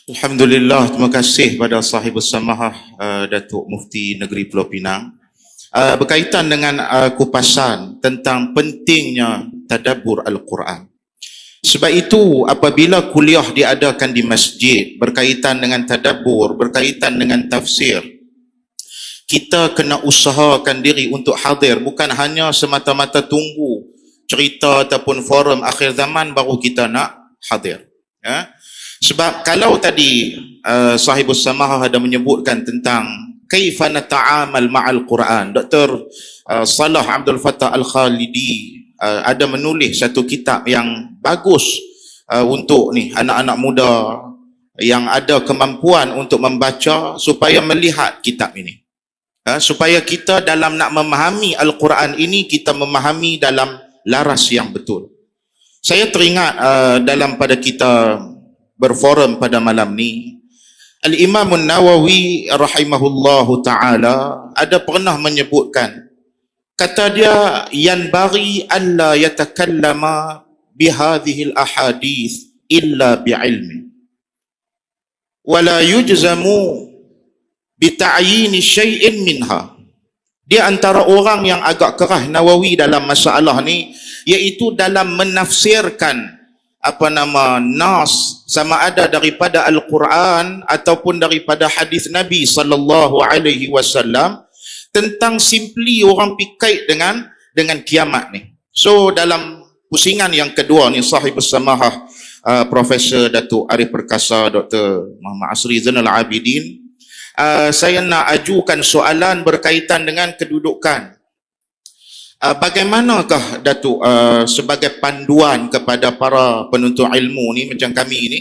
Alhamdulillah, terima kasih pada sahibus samahah Datuk Mufti Negeri Pulau Pinang. Berkaitan dengan kupasan tentang pentingnya tadabbur Al-Quran. Sebab itu apabila kuliah diadakan di masjid berkaitan dengan tadabbur, berkaitan dengan tafsir, kita kena usahakan diri untuk hadir, bukan hanya semata-mata tunggu cerita ataupun forum akhir zaman baru kita nak hadir. Ya? Sebab kalau tadi sahibus samahah ada menyebutkan tentang kaifa nata'amal ma'al Quran, Dr. Salah Abdul Fattah Al-Khalidi ada menulis satu kitab yang bagus untuk ni anak-anak muda yang ada kemampuan untuk membaca supaya melihat kitab ini. Supaya kita dalam nak memahami Al-Quran ini, kita memahami dalam laras yang betul. Saya teringat dalam pada kita berforum pada malam ni, Al-Imam Nawawi rahimahullahu ta'ala ada pernah menyebutkan, kata dia, yanbaghi alla yatakallama bihadhil ahadith illa bi'ilmi wala yujzamu bita'yini syai'in minha. Dia antara orang yang agak kerah Nawawi dalam masalah ni, iaitu dalam menafsirkan nas sama ada daripada Al-Quran ataupun daripada hadis Nabi sallallahu alaihi wasallam tentang simply orang pikait dengan kiamat ni. So dalam pusingan yang kedua ni, sahibus samahah Profesor Datuk Arif Perkasa Dr. Muhammad Asri Zainal Abidin, saya nak ajukan soalan berkaitan dengan kedudukan. Bagaimanakah Datuk sebagai panduan kepada para penuntut ilmu ni macam kami ni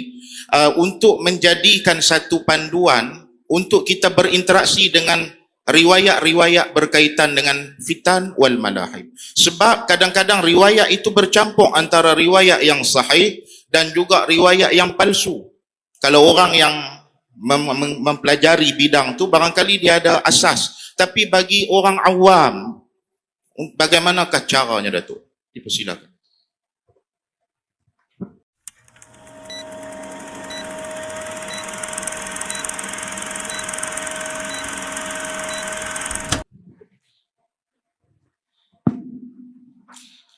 untuk menjadikan satu panduan untuk kita berinteraksi dengan riwayat-riwayat berkaitan dengan fitan wal malahib. Sebab kadang-kadang riwayat itu bercampur antara riwayat yang sahih dan juga riwayat yang palsu. Kalau orang yang mempelajari bidang tu barangkali dia ada asas, tapi bagi orang awam, bagaimanakah caranya, Datuk? Dipersilakan.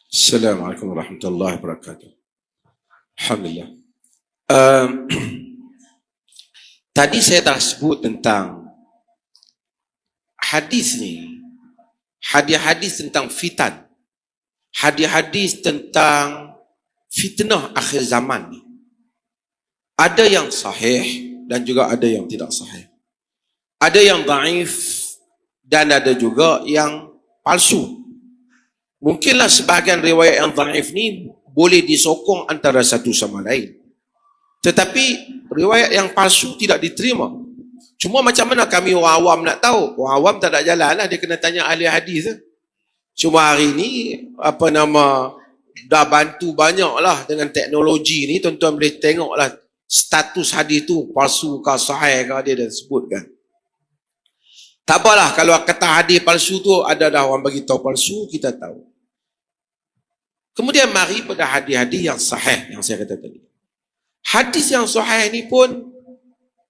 Assalamualaikum warahmatullahi wabarakatuh. Alhamdulillah. Tadi saya dah sebut tentang hadis ni, hadis-hadis tentang fitan, hadis-hadis tentang fitnah akhir zaman ni. Ada yang sahih dan juga ada yang tidak sahih. Ada yang dhaif dan ada juga yang palsu. Mungkinlah sebahagian riwayat yang dhaif ni boleh disokong antara satu sama lain. Tetapi riwayat yang palsu tidak diterima. Cuma macam mana kami orang awam nak tahu? Orang awam tak ada jalan lah, dia kena tanya ahli hadis. Cuma hari ni dah bantu banyak lah dengan teknologi ni. Tuan-tuan boleh tengok lah status hadis tu palsu ke sahih ke, dia dah sebutkan. Tak apalah kalau kata hadis palsu tu ada dah orang bagi tahu palsu, kita tahu. Kemudian mari pada hadis-hadis yang sahih yang saya kata tadi. Hadis yang sahih ni pun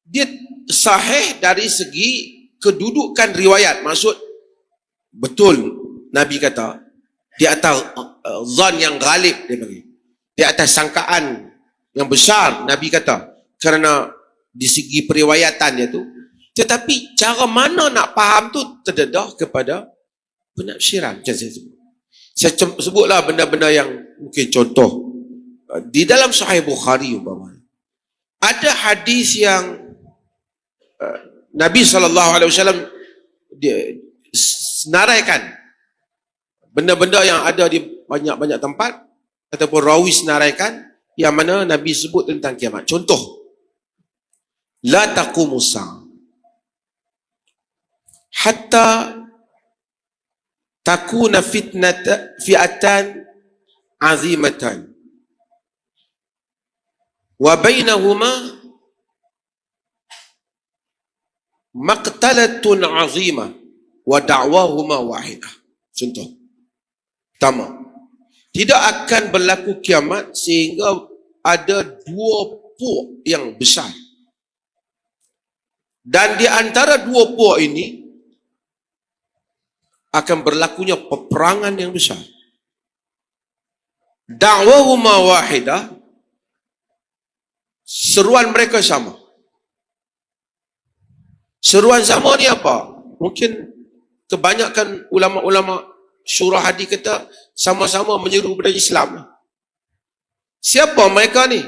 dia sahih dari segi kedudukan riwayat. Maksud betul Nabi kata di atas zan yang ghalib, dia bagi di atas sangkaan yang besar, Nabi kata, kerana di segi periwayatan dia tu. Tetapi cara mana nak faham tu terdedah kepada penafsiran. Macam saya sebut, saya sebutlah benda-benda yang mungkin contoh di dalam Sahih Bukhari umpamanya ada hadis yang Nabi SAW senaraikan benda-benda yang ada di banyak-banyak tempat, ataupun rawi senaraikan yang mana Nabi sebut tentang kiamat. Contoh, la taqumus sa'a hatta takuna fi'atan azimatan wa bainahuma maqtalatun azimah wa da'wahuma wahidah. Contoh pertama, tidak akan berlaku kiamat sehingga ada dua puak yang besar Dan di antara dua puak ini akan berlakunya peperangan yang besar. Da'wahuma wahidah, seruan mereka sama. Seruan sama ni apa? Mungkin kebanyakan ulama-ulama syurah hadis kata sama-sama menyeru kepada Islam. Siapa mereka ni?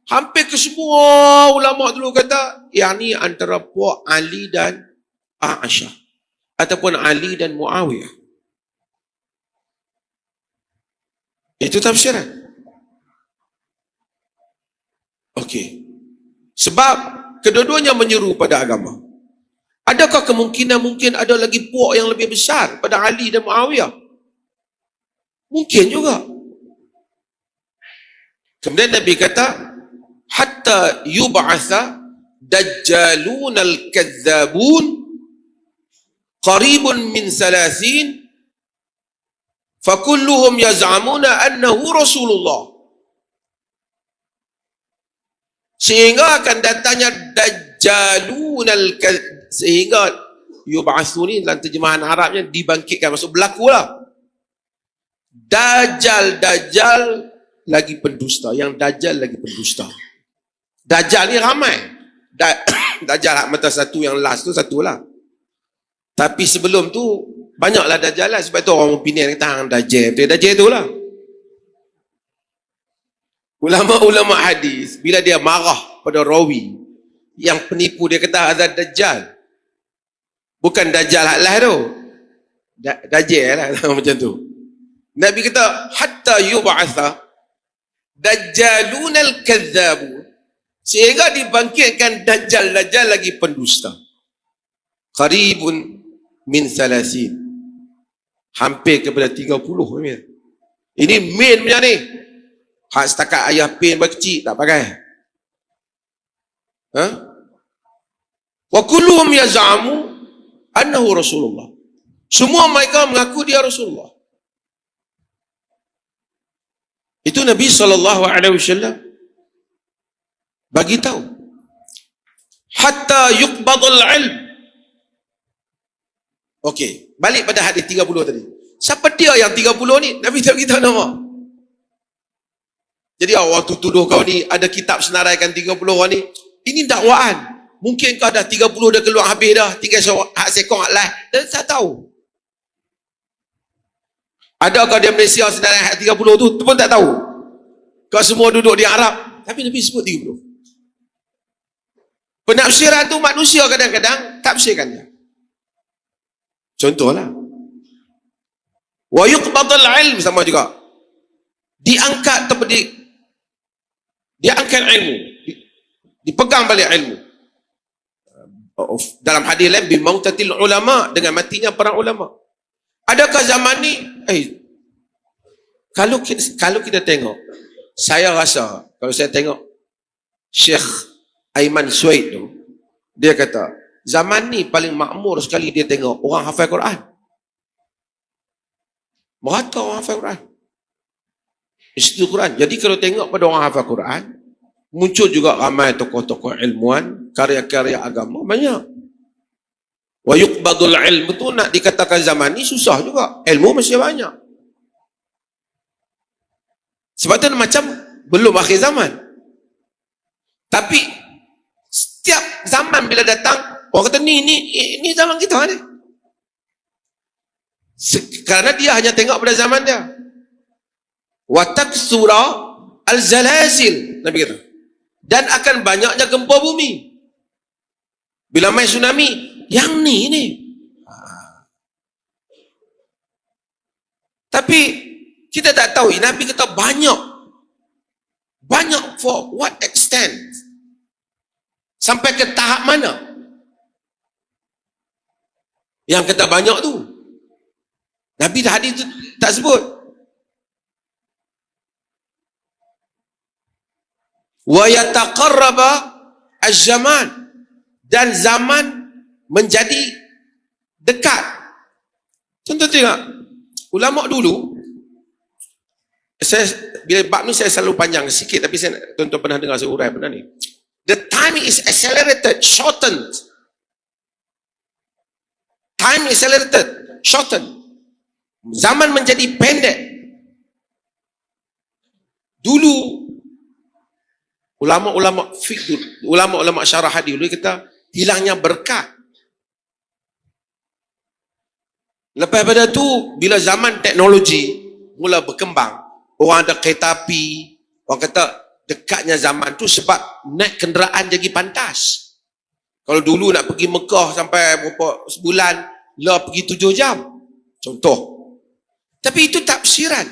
Hampir kesemua ulama dulu kata yang ni antara puak Ali dan Aisyah ataupun Ali dan Muawiyah. Itu tafsiran. Okey. Sebab kedua-duanya menyeru pada agama. Adakah kemungkinan mungkin ada lagi puak yang lebih besar pada Ali dan Muawiyah? Mungkin juga. Kemudian Nabi kata, hatta yub'atha dajjalun al-kadzabun qaribun min 30 fakulluhum yaz'amuna annahu Rasulullah. Sehingga akan datangnya dajjalun al-kadzab, sehingga yub'atsu ni dalam terjemahan Arabnya dibangkitkan, maksud berlakulah. Dajjal lagi pendusta, yang Dajjal lagi pendusta. Dajjal ni ramai. Dajjal hak mata satu, yang last tu satulah. Tapi sebelum tu banyaklah Dajjal lah. Sebab tu orang Penang kata Dajjal. Dajjal tu lah. Ulama-ulama hadis bila dia marah pada rawi yang penipu, dia kata ada Dajjal. Bukan Dajjal hak lah tu. Dajjal lah macam tu. Nabi kata hatta yub'atha dajjalun al-kadzabun, sehingga dibangkitkan Dajjal lagi pendusta. Qaribun min 30, hampir kepada 30. Ini min punya ni. Hak setakat ayah pin berkecil tak pakai. Wa kulluhum yaz'amu annahu Rasulullah. Semua mereka mengaku dia Rasulullah. Itu Nabi SAW bagi tahu. Hatta yuqbadul ilm. Okey, balik pada hadis 30 tadi. Siapa dia yang 30 ni? Nabi tak kita nama. Jadi waktu tuduh kau ni ada kitab senaraikan 30 orang ni, ini dakwaan. Mungkin kau dah 30 dah keluar habis dah, tinggal hak sekong hak lah. Dan saya tahu. Adakah dia Malaysia senarai hak 30 tu pun tak tahu. Kau semua duduk di Arab, tapi Nabi sebut 30. Penafsiran tu manusia kadang-kadang tafsirkan dia. Contohlah. Wa yuqbadul ilm sama juga. Diangkat ilmu. Dipegang balik ilmu. Dalam hadis lain bimautatil ulama, dengan matinya para ulama. Adakah zaman ni kalau kita tengok, saya rasa kalau saya tengok Syekh Aiman Suaid tu, dia kata zaman ni paling makmur sekali dia tengok orang hafal Quran. Merata orang hafal Quran. Institut Quran. Jadi kalau tengok pada orang hafal Quran, muncul juga ramai tokoh-tokoh ilmuwan, karya-karya agama banyak. Wa yuqbadul ilm tu nak dikatakan zaman ni susah juga. Ilmu masih banyak. Sebab tu macam belum akhir zaman. Tapi setiap zaman bila datang, orang kata ni zaman kita ni. Kerana dia hanya tengok pada zaman dia. Wa taksura al-zalazil, Nabi kata. Dan akan banyaknya gempa bumi. Bila main tsunami, yang ni. Tapi kita tak tahu. Nabi kata banyak. Banyak for what extent? Sampai ke tahap mana? Yang kata banyak tu. Nabi hadis tu tak sebut. Wa yataqarraba az-zaman, dan zaman menjadi dekat. Contoh tengok, ulama dulu, saya bila bab ni saya selalu panjang sikit, tapi saya tuan-tuan pernah dengar saya urai pernah ni. The time is accelerated, shortened. Time accelerated, shortened. Zaman menjadi pendek. Dulu ulama-ulama fiqh, ulama-ulama syarah hadis dulu kata hilangnya berkat. Lepas pada tu bila zaman teknologi mula berkembang, orang ada kereta api, orang kata dekatnya zaman tu sebab naik kenderaan jadi pantas. Kalau dulu nak pergi Mekah sampai berapa sebulan, lah pergi 7 jam. Contoh. Tapi itu tafsiran.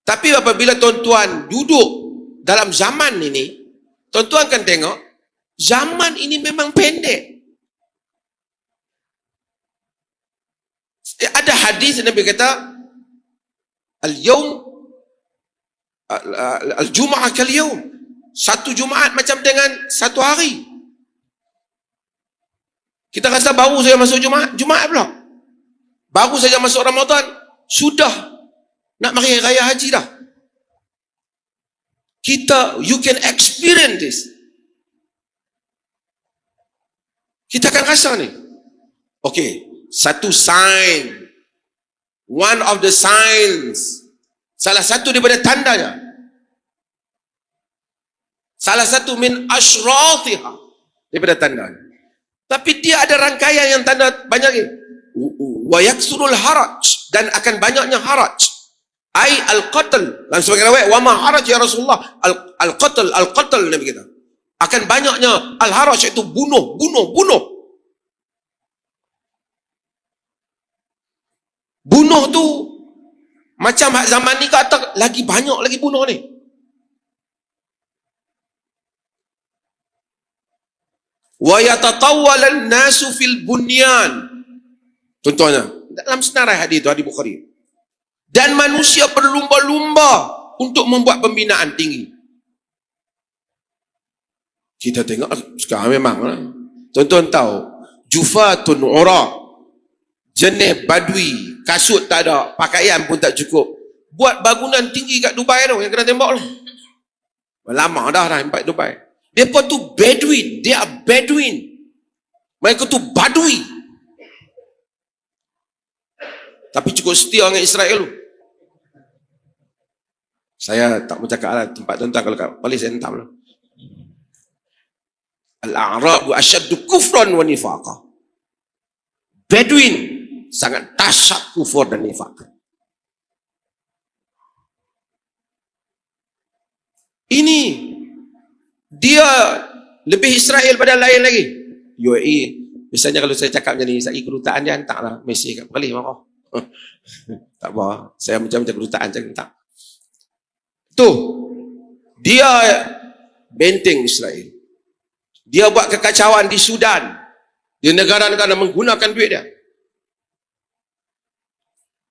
Tapi apabila tuan-tuan duduk dalam zaman ini, tuan-tuan akan tengok, zaman ini memang pendek. Ada hadis Nabi kata, Al-yawm, Al-jum'ah kal-yawm. Satu Jumaat macam dengan satu hari. Kita rasa baru saja masuk Jumaat pula. Baru saja masuk Ramadan, sudah nak mari raya haji dah. You can experience this. Kita akan rasa ni. Okay, satu sign. One of the signs. Salah satu daripada tandanya. Salah satu min asyratiha daripada tandanya. Tapi dia ada rangkaian yang tanda banyak lagi. Wa yaksurul haraj, dan akan banyaknya haraj. Ai al-qatl. Dalam sebagian riwayat, wa ma haraj ya Rasulullah. Al-qatl Nabi kata. Akan banyaknya al-haraj, iaitu bunuh. Bunuh tu macam zaman ni kata lagi banyak lagi bunuh ni. Wa yatatawwalan nasu fil bunyan. Contohnya dalam senarai hadis itu, hadis Bukhari. Dan manusia berlumba-lumba untuk membuat pembinaan tinggi. Kita tengok sekarang memang tuan-tuan tahu, jufatun ura, jenis badui, kasut tak ada, pakaian pun tak cukup. Buat bangunan tinggi kat Dubai tu yang kena tembak tu. Lama dah nampak Dubai. Mereka tu Bedouin. They are Bedouin. Mereka tu Badui. Tapi cukup setia dengan Israel tu. Saya tak mau cakap lah tempat tuan-tuan, kalau kat Bali saya hentam lah. Al-A'rabu asyaddu kufran wa nifaqa. Bedouin sangat dahsyat kufur dan nifaq. Ini dia lebih Israel pada lain lagi. UAE, biasanya kalau saya cakap macam ni, saya kedutaan dia hantar lah mesej kat Perlis, marah. Tak apa, saya macam-macam kedutaan saya hantar. Tu, dia benteng Israel. Dia buat kekacauan di Sudan. Di negara-negara menggunakan duit dia.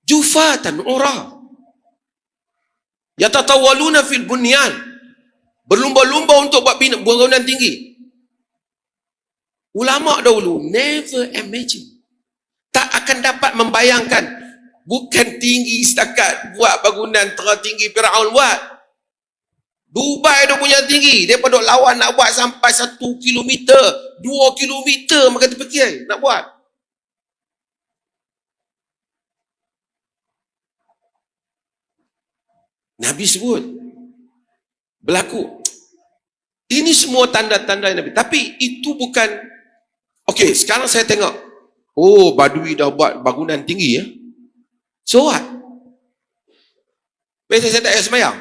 Jufatan ura. Yatatawaluna fil bunyan. Berlumba-lumba untuk buat bangunan tinggi. Ulama dahulu never imagine, tak akan dapat membayangkan, bukan tinggi setakat buat bangunan tertinggi Firaun buat. Dubai dia punya tinggi, dia duk lawan nak buat sampai 1 kilometer, 2 kilometer maka terfikir nak buat. Nabi sebut berlaku. Ini semua tanda-tanda Nabi. Tapi itu bukan. Okey, sekarang saya tengok. Oh, Badui dah buat bangunan tinggi ya. So what? Biasa saya tak payah semayang.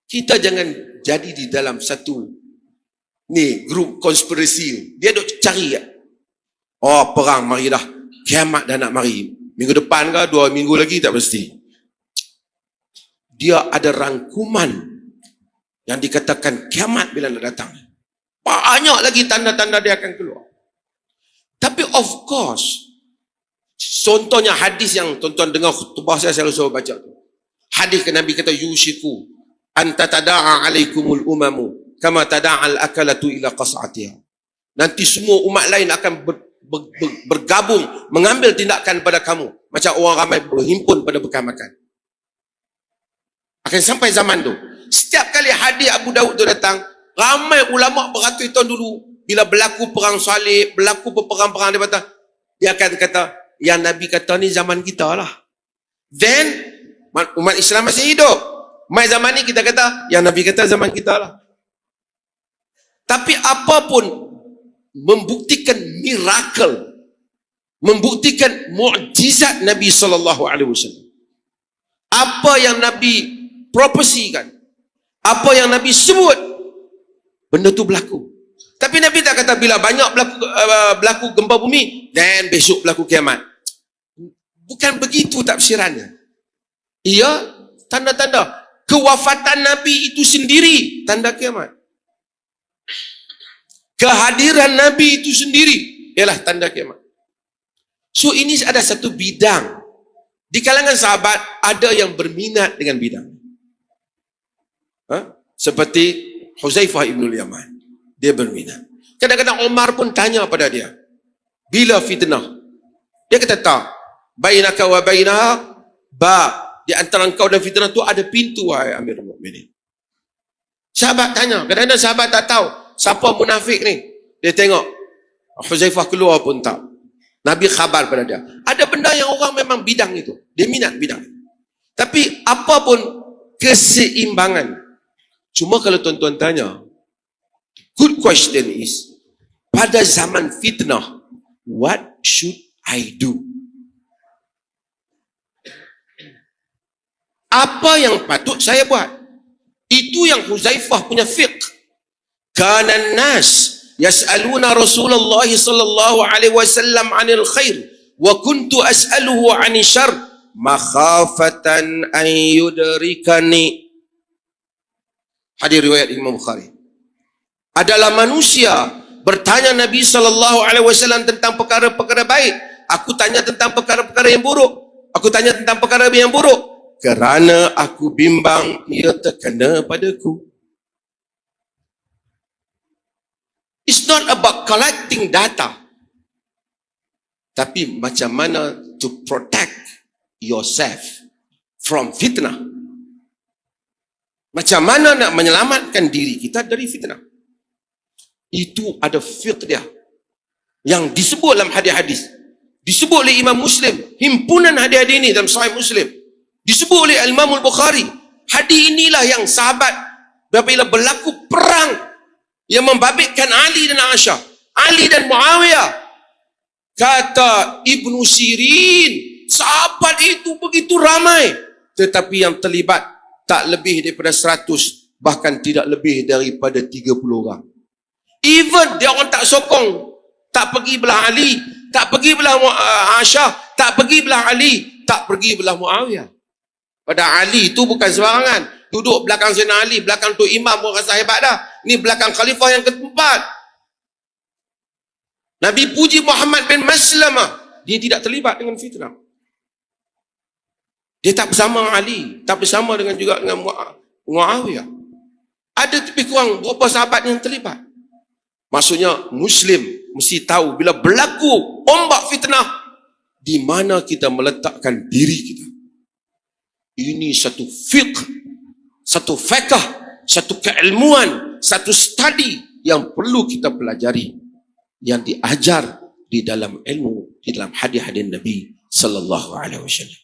Kita jangan jadi di dalam satu ni grup konspirasi. Dia duk cari ya. Oh, perang mari dah. Kiamat dah nak mari. Minggu depan ke 2 minggu lagi tak pasti. Dia ada rangkuman yang dikatakan kiamat bila nak datang. Banyak lagi tanda-tanda dia akan keluar. Tapi of course, contohnya hadis yang tuan-tuan dengar khutbah saya selalu baca tu. Hadis Nabi kata, yushiku anta tada'a alaikumul umamu kama tada'al akalatu ila qas'atiha. Nanti semua umat lain akan bergabung mengambil tindakan pada kamu macam orang ramai berhimpun pada bekal makan. Akan sampai zaman tu. Setiap kali hadis Abu Daud tu datang, ramai ulama beratus tahun dulu bila berlaku perang salib, berlaku perang-perang, dia akan kata, yang Nabi kata ni zaman kita lah. Then, umat Islam masih hidup. Mai zaman ni kita kata, yang Nabi kata zaman kita lah. Tapi apapun membuktikan miracle, membuktikan mukjizat Nabi SAW. Apa yang Nabi propesikan, apa yang Nabi sebut, benda tu berlaku. Tapi Nabi tak kata bila banyak berlaku gempa bumi, dan besok berlaku kiamat. Bukan begitu tafsirannya. Ia tanda-tanda kewafatan Nabi itu sendiri tanda kiamat. Kehadiran Nabi itu sendiri ialah tanda kiamat. So ini ada satu bidang. Di kalangan sahabat ada yang berminat dengan bidang. Seperti Huzaifah ibn al-Yaman. Dia berminat. Kadang-kadang Umar pun tanya pada dia, bila fitnah? Dia kata tak. Bainaka wa bainaha ba. Di antara engkau dan fitnah tu ada pintu, wahai Amirul Mukminin. Sahabat tanya. Kadang-kadang sahabat tak tahu siapa munafik ni. Dia tengok Huzaifah keluar pun tak. Nabi khabar pada dia. Ada benda yang orang memang bidang itu. Dia minat bidang. Tapi apapun keseimbangan. Cuma kalau tuan-tuan tanya, good question is, pada zaman fitnah, what should I do? Apa yang patut saya buat? Itu yang Huzaifah punya fiqh. Kana nas yas'aluna Rasulullah sallallahu alaihi wasallam 'anil khair wa kuntu as'aluhu 'anil syarr makhafatan an yudrikani. Hadis riwayat Imam Bukhari. Adalah manusia bertanya Nabi sallallahu alaihi wasallam tentang perkara-perkara baik. Aku tanya tentang perkara-perkara yang buruk. Aku tanya tentang perkara yang buruk kerana aku bimbang ia terkena padaku. It's not about collecting data. Tapi macam mana to protect yourself from fitnah. Macam mana nak menyelamatkan diri kita dari fitnah. Itu ada fiqh dia. Yang disebut dalam hadis-hadis. Disebut oleh Imam Muslim. Himpunan hadis-hadis ini dalam Sahih Muslim. Disebut oleh Imam Al-Bukhari. Hadis inilah yang sahabat apabila berlaku perang yang membabitkan Ali dan Aisyah, Ali dan Muawiyah, kata Ibnu Sirin, sahabat itu begitu ramai, tetapi yang terlibat tak lebih daripada 100, bahkan tidak lebih daripada 30 orang. Even dia orang tak sokong, tak pergi belah Ali, tak pergi belah Aisyah, tak pergi belah Ali, tak pergi belah Muawiyah. Pada Ali itu bukan sembarangan. Duduk belakang Sayyidina Ali, belakang tu imam pun rasa hebat dah. Ni belakang khalifah yang keempat. Nabi puji Muhammad bin Maslamah. Dia tidak terlibat dengan fitnah. Dia tak bersama Ali, tak bersama dengan juga dengan Muawiyah. Ada lebih kurang berapa sahabat yang terlibat. Maksudnya Muslim mesti tahu bila berlaku ombak fitnah, di mana kita meletakkan diri kita. Ini satu fiqh, satu fiqh, satu keilmuan, satu study yang perlu kita pelajari, yang diajar di dalam ilmu, di dalam hadis-hadis Nabi sallallahu alaihi wasallam.